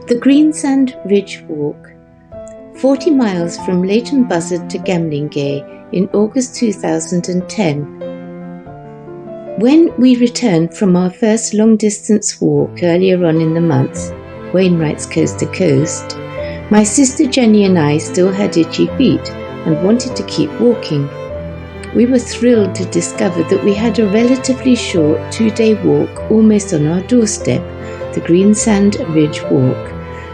The Greensand Ridge Walk, 40 miles from Leighton Buzzard to Gamlingay in August 2010. When we returned from our first long-distance walk earlier on in the month, Wainwright's Coast to Coast, my sister Jenny and I still had itchy feet and wanted to keep walking. We were thrilled to discover that we had a relatively short 2-day walk almost on our doorstep, the Greensand Ridge Walk.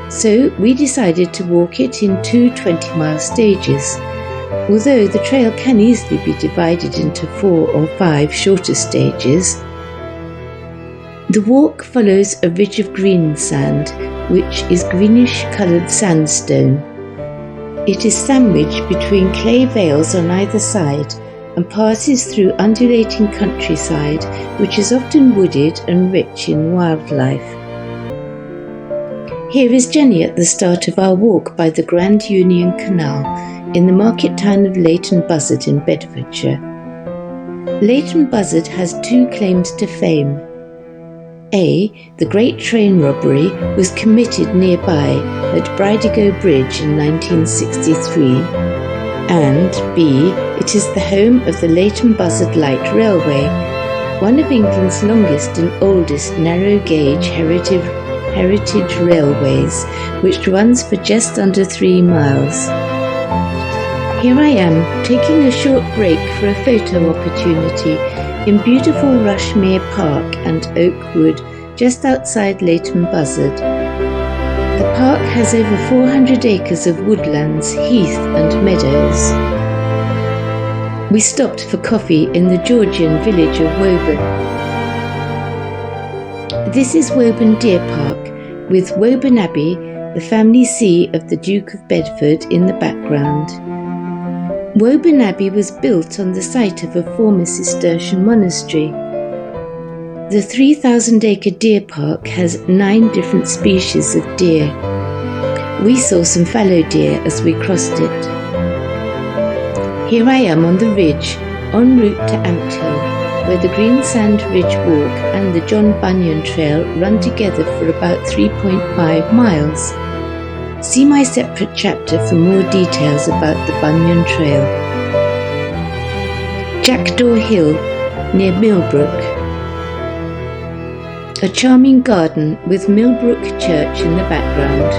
So we decided to walk it in 2 20-mile stages, although the trail can easily be divided into 4 or 5 shorter stages. The walk follows a ridge of greensand, which is greenish-coloured sandstone. It is sandwiched between clay vales on either side and passes through undulating countryside, which is often wooded and rich in wildlife. Here is Jenny at the start of our walk by the Grand Union Canal in the market town of Leighton Buzzard in Bedfordshire. Leighton Buzzard has 2 claims to fame. A. The Great Train Robbery was committed nearby at Bridego Bridge in 1963, and B. It is the home of the Leighton Buzzard Light Railway, one of England's longest and oldest narrow-gauge heritage railways, which runs for just under 3 miles. Here I am, taking a short break for a photo opportunity in beautiful Rushmere Park and Oak Wood, just outside Leighton Buzzard. The park has over 400 acres of woodlands, heath and meadows. We stopped for coffee in the Georgian village of Woburn. This is Woburn Deer Park, with Woburn Abbey, the family seat of the Duke of Bedford, in the background. Woburn Abbey was built on the site of a former Cistercian monastery. The 3,000-acre deer park has 9 different species of deer. We saw some fallow deer as we crossed it. Here I am on the ridge, en route to Ampthill, where the Greensand Ridge Walk and the John Bunyan Trail run together for about 3.5 miles. See my separate chapter for more details about the Bunyan Trail. Jackdaw Hill, near Millbrook. A charming garden with Millbrook Church in the background.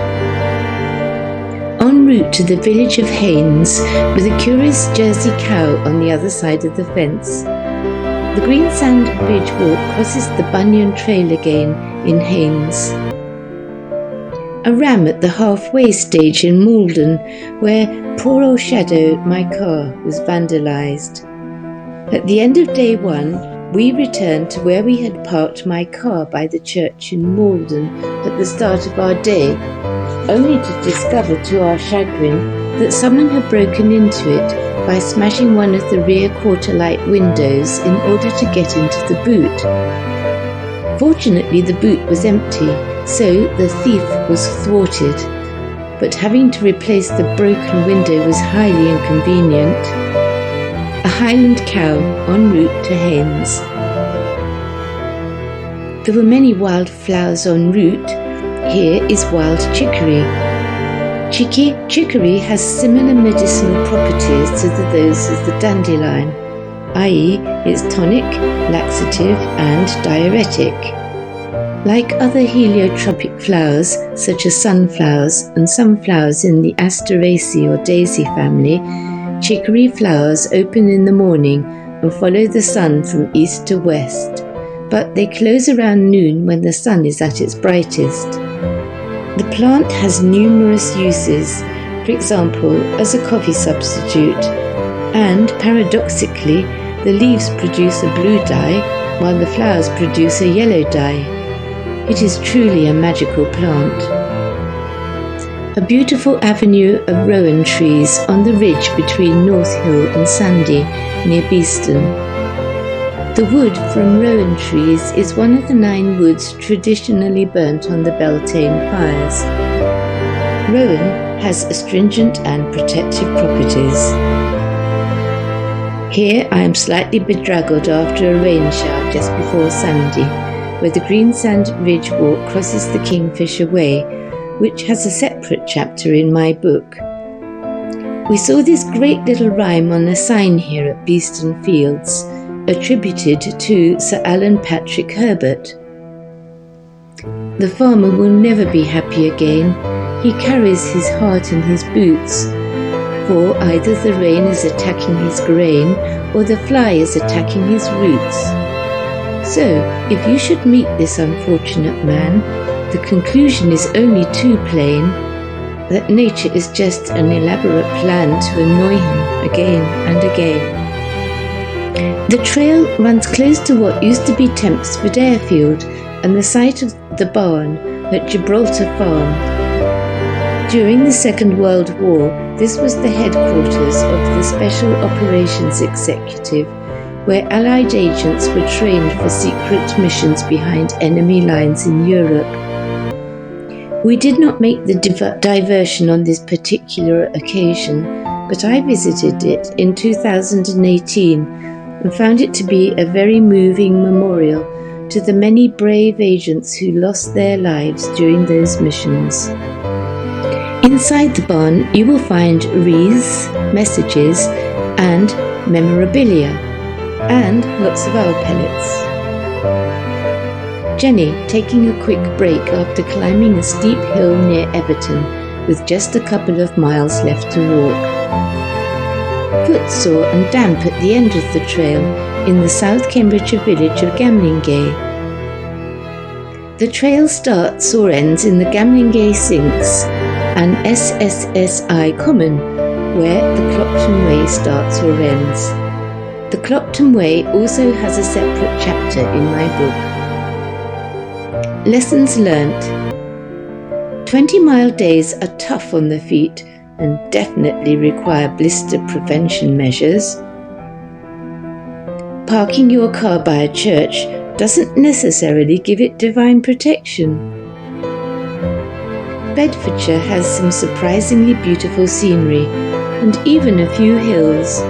En route to the village of Haynes, with a curious Jersey cow on the other side of the fence. The Greensand Ridge Walk crosses the Bunyan Trail again in Haynes. A ram at the halfway stage in Malden, where poor old Shadow, my car, was vandalised. At the end of day 1, we returned to where we had parked my car by the church in Malden at the start of our day, only to discover to our chagrin that someone had broken into it by smashing one of the rear quarter-light windows in order to get into the boot. Fortunately, the boot was empty, so the thief was thwarted, but having to replace the broken window was highly inconvenient. A Highland cow en route to Haynes. There were many wild flowers en route. Here is wild chicory. Chicory has similar medicinal properties to those of the dandelion, i.e. it's tonic, laxative and diuretic. Like other heliotropic flowers, such as sunflowers and some flowers in the Asteraceae or daisy family, chicory flowers open in the morning and follow the sun from east to west, but they close around noon when the sun is at its brightest. The plant has numerous uses, for example, as a coffee substitute, and paradoxically, the leaves produce a blue dye, while the flowers produce a yellow dye. It is truly a magical plant. A beautiful avenue of rowan trees on the ridge between North Hill and Sandy, near Beeston. The wood from rowan trees is one of the 9 woods traditionally burnt on the Beltane fires. Rowan has astringent and protective properties. Here I am slightly bedraggled after a rain shower just before Sandy, where the Greensand Ridge Walk crosses the Kingfisher Way, which has a separate chapter in my book. We saw this great little rhyme on a sign here at Beeston Fields, attributed to Sir Alan Patrick Herbert. The farmer will never be happy again. He carries his heart in his boots, for either the rain is attacking his grain or the fly is attacking his roots. So, if you should meet this unfortunate man, the conclusion is only too plain, that nature is just an elaborate plan to annoy him again and again. The trail runs close to what used to be Tempsford Airfield and the site of the barn at Gibraltar Farm. During the Second World War, this was the headquarters of the Special Operations Executive, where Allied agents were trained for secret missions behind enemy lines in Europe. We did not make the diversion on this particular occasion, but I visited it in 2018 and found it to be a very moving memorial to the many brave agents who lost their lives during those missions. Inside the barn you will find wreaths, messages and memorabilia, and lots of owl pellets. Jenny, taking a quick break after climbing a steep hill near Everton with just a couple of miles left to walk. Footsore and damp at the end of the trail in the South Cambridgeshire village of Gamlingay. The trail starts or ends in the Gamlingay Sinks and SSSI Common, where the Clopton Way starts or ends. The Clopton Way also has a separate chapter in my book. Lessons learnt. 20-mile days are tough on the feet and definitely require blister prevention measures. Parking your car by a church doesn't necessarily give it divine protection. Bedfordshire has some surprisingly beautiful scenery and even a few hills.